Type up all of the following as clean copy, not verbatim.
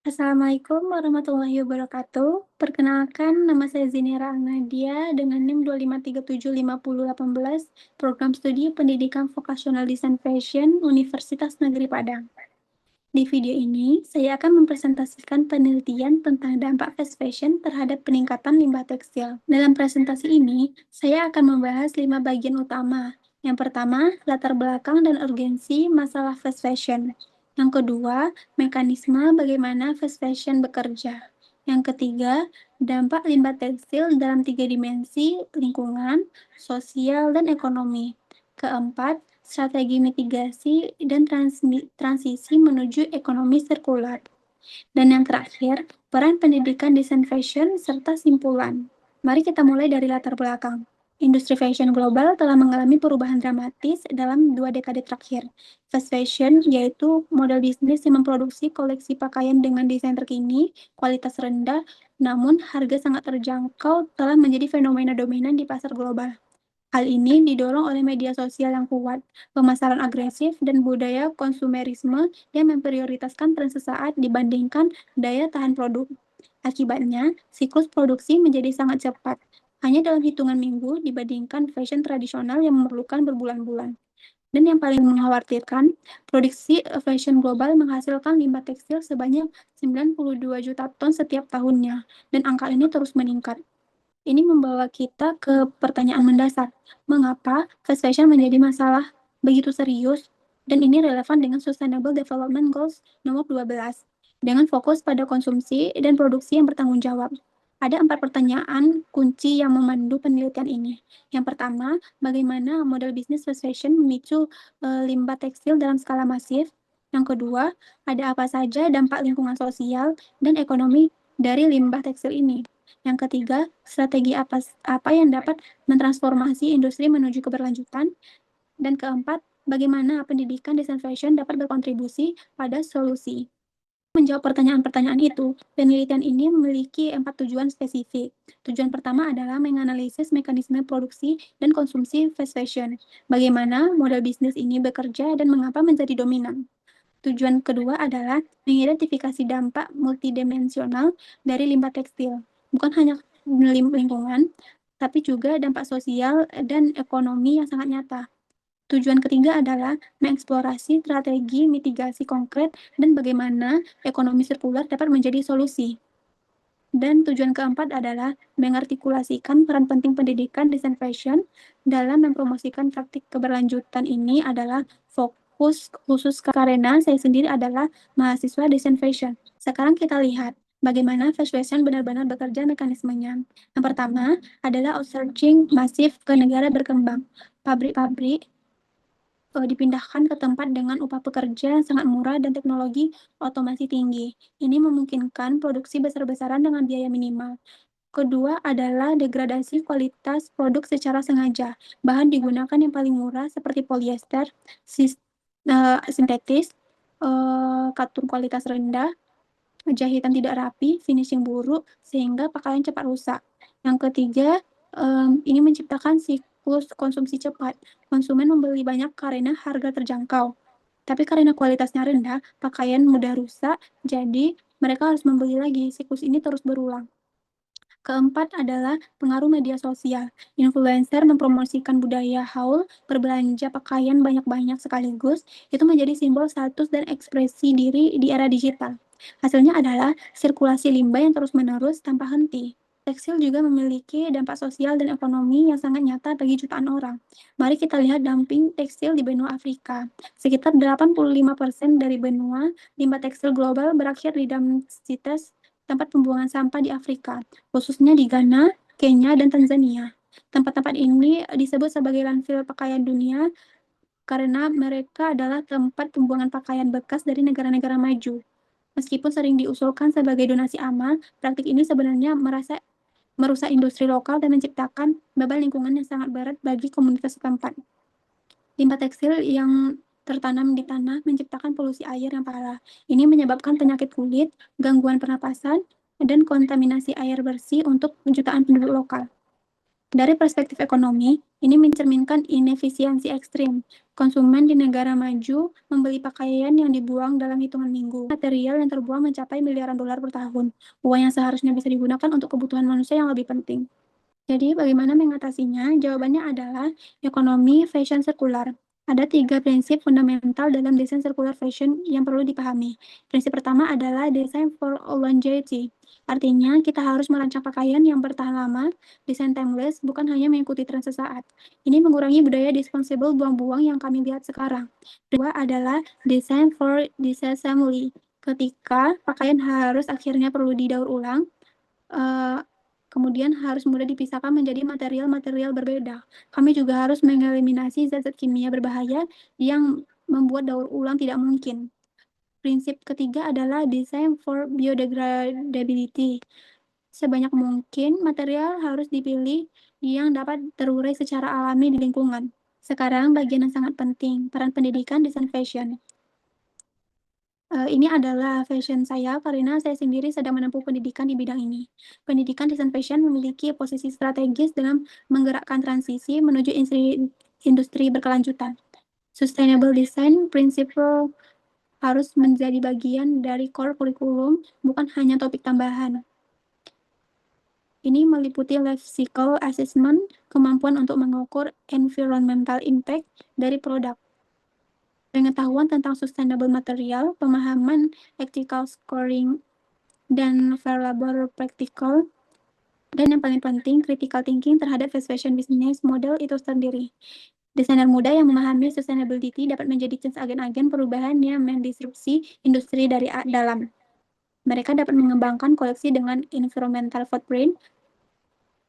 Assalamualaikum warahmatullahi wabarakatuh. Perkenalkan, nama saya Zinira Anadia dengan NIM 2537518, Program Studi Pendidikan Vokasional Desain Fashion, Universitas Negeri Padang. Di video ini, saya akan mempresentasikan penelitian tentang dampak fast fashion terhadap peningkatan limbah tekstil. Dalam presentasi ini, saya akan membahas 5 bagian utama. Yang pertama, latar belakang dan urgensi masalah fast fashion. Yang kedua, mekanisme bagaimana fast fashion bekerja. Yang ketiga, dampak limbah tekstil dalam 3 dimensi, lingkungan, sosial, dan ekonomi. Keempat, strategi mitigasi dan transisi menuju ekonomi sirkular. Dan yang terakhir, peran pendidikan desain fashion serta simpulan. Mari kita mulai dari latar belakang. Industri fashion global telah mengalami perubahan dramatis dalam 2 dekade terakhir. Fast fashion yaitu model bisnis yang memproduksi koleksi pakaian dengan desain terkini, kualitas rendah, namun harga sangat terjangkau telah menjadi fenomena dominan di pasar global. Hal ini didorong oleh media sosial yang kuat, pemasaran agresif, dan budaya konsumerisme yang memprioritaskan tren sesaat dibandingkan daya tahan produk. Akibatnya, siklus produksi menjadi sangat cepat, hanya dalam hitungan minggu dibandingkan fashion tradisional yang memerlukan berbulan-bulan. Dan yang paling mengkhawatirkan, produksi fashion global menghasilkan limbah tekstil sebanyak 92 juta ton setiap tahunnya, dan angka ini terus meningkat. Ini membawa kita ke pertanyaan mendasar, mengapa fast fashion menjadi masalah begitu serius dan ini relevan dengan Sustainable Development Goals nomor 12, dengan fokus pada konsumsi dan produksi yang bertanggung jawab. Ada 4 pertanyaan kunci yang memandu penelitian ini. Yang pertama, bagaimana model bisnis fast fashion memicu limbah tekstil dalam skala masif? Yang kedua, ada apa saja dampak lingkungan sosial dan ekonomi dari limbah tekstil ini? Yang ketiga, strategi apa yang dapat mentransformasi industri menuju keberlanjutan. Dan keempat, bagaimana pendidikan desain fashion dapat berkontribusi pada solusi. Menjawab pertanyaan-pertanyaan itu, penelitian ini memiliki 4 tujuan spesifik. Tujuan pertama adalah menganalisis mekanisme produksi dan konsumsi fast fashion, bagaimana model bisnis ini bekerja dan mengapa menjadi dominan. Tujuan kedua adalah mengidentifikasi dampak multidimensional dari limbah tekstil, bukan hanya lingkungan, tapi juga dampak sosial dan ekonomi yang sangat nyata. Tujuan ketiga adalah mengeksplorasi strategi mitigasi konkret dan bagaimana ekonomi sirkular dapat menjadi solusi. Dan tujuan keempat adalah mengartikulasikan peran penting pendidikan desain fashion dalam mempromosikan praktik keberlanjutan ini adalah fokus khusus karena saya sendiri adalah mahasiswa desain fashion. Sekarang kita lihat bagaimana fast fashion benar-benar bekerja mekanismenya. Yang pertama adalah outsourcing masif ke negara berkembang. Pabrik-pabrik dipindahkan ke tempat dengan upah pekerja yang sangat murah dan teknologi otomasi tinggi. Ini memungkinkan produksi besar-besaran dengan biaya minimal. Kedua adalah degradasi kualitas produk secara sengaja. Bahan digunakan yang paling murah seperti polyester, sintetis, katun kualitas rendah, jahitan tidak rapi, finishing buruk, sehingga pakaian cepat rusak. Yang ketiga, ini menciptakan siklus konsumsi cepat. Konsumen membeli banyak karena harga terjangkau. Tapi karena kualitasnya rendah, pakaian mudah rusak, jadi mereka harus membeli lagi. Siklus ini terus berulang. Keempat adalah pengaruh media sosial. Influencer mempromosikan budaya haul, berbelanja pakaian banyak-banyak sekaligus, itu menjadi simbol status dan ekspresi diri di era digital. Hasilnya adalah sirkulasi limbah yang terus-menerus tanpa henti. Tekstil juga memiliki dampak sosial dan ekonomi yang sangat nyata bagi jutaan orang. Mari kita lihat dumping tekstil di benua Afrika. Sekitar 85% dari benua limbah tekstil global berakhir di dumpsites tempat pembuangan sampah di Afrika, khususnya di Ghana, Kenya, dan Tanzania. Tempat-tempat ini disebut sebagai landfill pakaian dunia karena mereka adalah tempat pembuangan pakaian bekas dari negara-negara maju. Meskipun sering diusulkan sebagai donasi amal, praktik ini sebenarnya merusak industri lokal dan menciptakan beban lingkungan yang sangat berat bagi komunitas setempat. Limbah tekstil yang tertanam di tanah menciptakan polusi air yang parah. Ini menyebabkan penyakit kulit, gangguan pernapasan, dan kontaminasi air bersih untuk jutaan penduduk lokal. Dari perspektif ekonomi, ini mencerminkan inefisiensi ekstrim. Konsumen di negara maju membeli pakaian yang dibuang dalam hitungan minggu. Material yang terbuang mencapai miliaran dolar per tahun. Uang yang seharusnya bisa digunakan untuk kebutuhan manusia yang lebih penting. Jadi, bagaimana mengatasinya? Jawabannya adalah ekonomi fashion sirkular. Ada 3 prinsip fundamental dalam desain circular fashion yang perlu dipahami. Prinsip pertama adalah design for longevity. Artinya, kita harus merancang pakaian yang bertahan lama, desain timeless, bukan hanya mengikuti tren sesaat. Ini mengurangi budaya disposable buang-buang yang kami lihat sekarang. Kedua adalah design for disassembly. Ketika pakaian harus akhirnya perlu didaur ulang, kemudian harus mudah dipisahkan menjadi material-material berbeda. Kami juga harus mengeliminasi zat-zat kimia berbahaya yang membuat daur ulang tidak mungkin. Prinsip ketiga adalah design for biodegradability. Sebanyak mungkin material harus dipilih yang dapat terurai secara alami di lingkungan. Sekarang bagian yang sangat penting, peran pendidikan desain fashion. Ini adalah fashion saya karena saya sendiri sedang menempuh pendidikan di bidang ini. Pendidikan desain fashion memiliki posisi strategis dalam menggerakkan transisi menuju industri berkelanjutan. Sustainable design principle harus menjadi bagian dari core kurikulum, bukan hanya topik tambahan. Ini meliputi life cycle assessment, kemampuan untuk mengukur environmental impact dari produk, pengetahuan tentang sustainable material, pemahaman ethical scoring, dan fair labor practical, dan yang paling penting, critical thinking terhadap fast fashion business model itu sendiri. Desainer muda yang memahami sustainability dapat menjadi agen-agen perubahan yang mendisrupsi industri dari dalam. Mereka dapat mengembangkan koleksi dengan environmental footprint,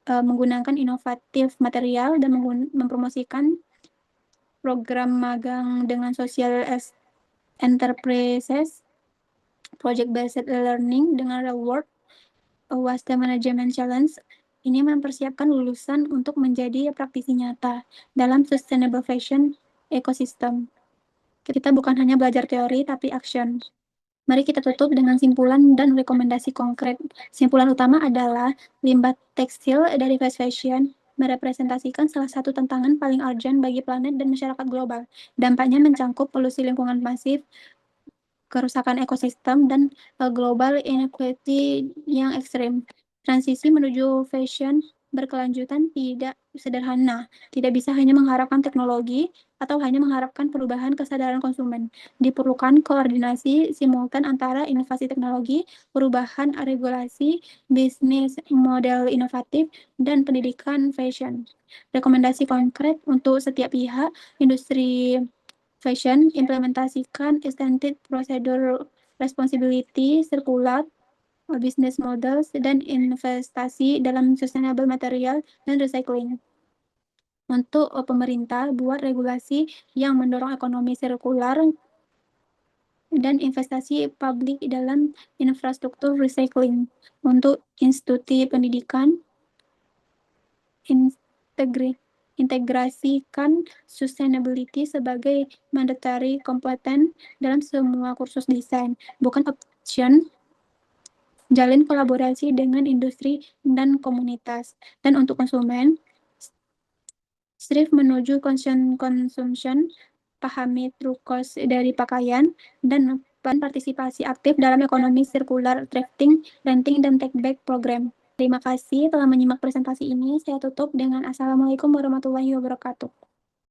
menggunakan inovatif material, dan mempromosikan program magang dengan social enterprises, project-based learning dengan reward, Waste Management Challenge. Ini mempersiapkan lulusan untuk menjadi praktisi nyata dalam sustainable fashion ecosystem. Kita bukan hanya belajar teori, tapi action. Mari kita tutup dengan simpulan dan rekomendasi konkret. Simpulan utama adalah limbah tekstil dari fast fashion merepresentasikan salah satu tantangan paling urgent bagi planet dan masyarakat global. Dampaknya mencangkup polusi lingkungan masif, kerusakan ekosistem, dan global inequality yang ekstrim. Transisi menuju fashion berkelanjutan tidak sederhana. Tidak bisa hanya mengharapkan teknologi atau hanya mengharapkan perubahan kesadaran konsumen. Diperlukan koordinasi simultan antara inovasi teknologi, perubahan regulasi, bisnis model inovatif, dan pendidikan fashion. Rekomendasi konkret untuk setiap pihak, industri fashion, implementasikan extended prosedur responsibility, circular, business models, dan investasi dalam sustainable material dan recycling. Untuk pemerintah, buat regulasi yang mendorong ekonomi sirkular dan investasi publik dalam infrastruktur recycling. Untuk institusi pendidikan, integrasikan sustainability sebagai mandatory komponen dalam semua kursus desain, bukan option. Jalin kolaborasi dengan industri dan komunitas. Dan untuk konsumen, strive menuju consumption, pahami true cost dari pakaian, dan partisipasi aktif dalam ekonomi sirkular, thrifting, renting, dan take back program. Terima kasih telah menyimak presentasi ini. Saya tutup dengan Assalamualaikum warahmatullahi wabarakatuh.